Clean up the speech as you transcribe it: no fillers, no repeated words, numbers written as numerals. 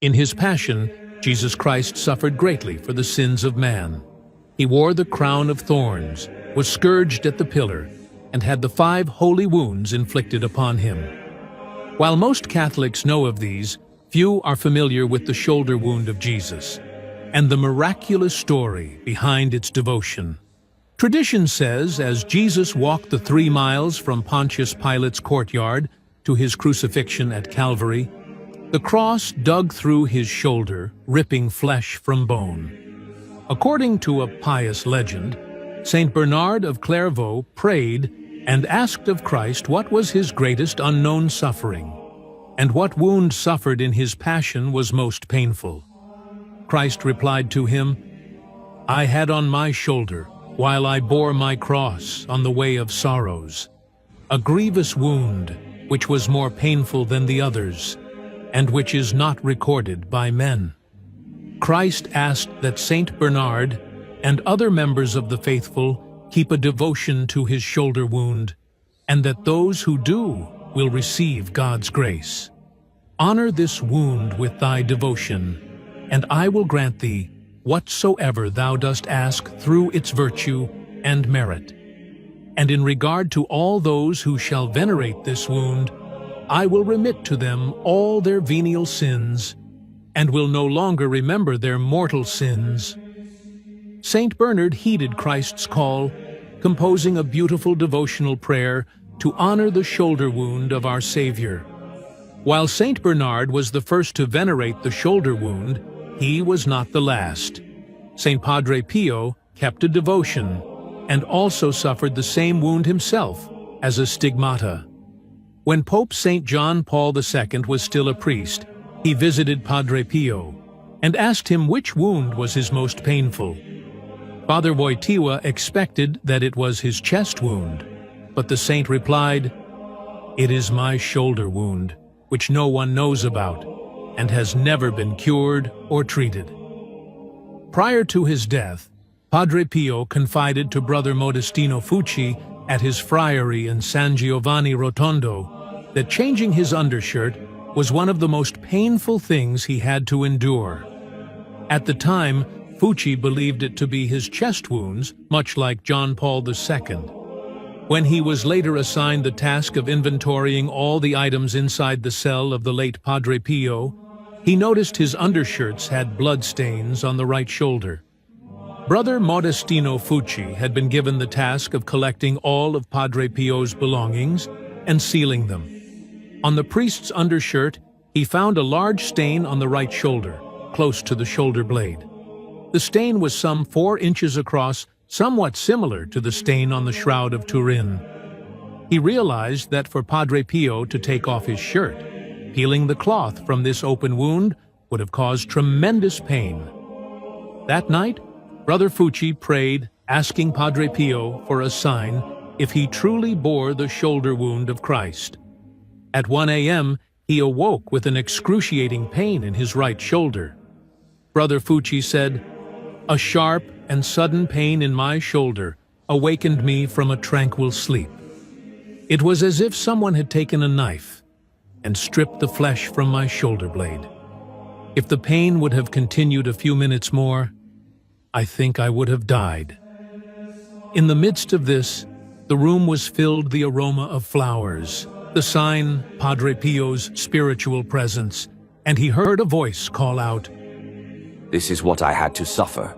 In his passion, Jesus Christ suffered greatly for the sins of man. He wore the crown of thorns, was scourged at the pillar, and had the 5 holy wounds inflicted upon him. While most Catholics know of these, few are familiar with the shoulder wound of Jesus and the miraculous story behind its devotion. Tradition says, as Jesus walked the 3 miles from Pontius Pilate's courtyard to his crucifixion at Calvary, the cross dug through his shoulder, ripping flesh from bone. According to a pious legend, Saint Bernard of Clairvaux prayed and asked of Christ what was his greatest unknown suffering, and what wound suffered in his passion was most painful. Christ replied to him, "I had on my shoulder, while I bore my cross on the way of sorrows, a grievous wound which was more painful than the others, and which is not recorded by men." Christ asked that Saint Bernard and other members of the faithful keep a devotion to his shoulder wound, and that those who do will receive God's grace. Honor this wound with thy devotion, and I will grant thee whatsoever thou dost ask through its virtue and merit. And in regard to all those who shall venerate this wound, I will remit to them all their venial sins, and will no longer remember their mortal sins. Saint Bernard heeded Christ's call, composing a beautiful devotional prayer to honor the shoulder wound of our Savior. While Saint Bernard was the first to venerate the shoulder wound, he was not the last. Saint Padre Pio kept a devotion, and also suffered the same wound himself as a stigmata. When Pope Saint John Paul II was still a priest, he visited Padre Pio and asked him which wound was his most painful. Father Wojtyła expected that it was his chest wound, but the saint replied, "It is my shoulder wound, which no one knows about, and has never been cured or treated." Prior to his death, Padre Pio confided to Brother Modestino Fucci at his friary in San Giovanni Rotondo that changing his undershirt was one of the most painful things he had to endure. At the time, Fucci believed it to be his chest wounds, much like John Paul II. When he was later assigned the task of inventorying all the items inside the cell of the late Padre Pio, he noticed his undershirts had blood stains on the right shoulder. Brother Modestino Fucci had been given the task of collecting all of Padre Pio's belongings and sealing them. On the priest's undershirt, he found a large stain on the right shoulder, close to the shoulder blade. The stain was some 4 inches across, somewhat similar to the stain on the Shroud of Turin. He realized that for Padre Pio to take off his shirt, peeling the cloth from this open wound would have caused tremendous pain. That night, Brother Fucci prayed, asking Padre Pio for a sign if he truly bore the shoulder wound of Christ. At 1 a.m., he awoke with an excruciating pain in his right shoulder. Brother Fucci said, "A sharp and sudden pain in my shoulder awakened me from a tranquil sleep. It was as if someone had taken a knife and stripped the flesh from my shoulder blade. If the pain would have continued a few minutes more, I think I would have died." In the midst of this, the room was filled with the aroma of flowers, the sign Padre Pio's spiritual presence, and he heard a voice call out, "This is what I had to suffer.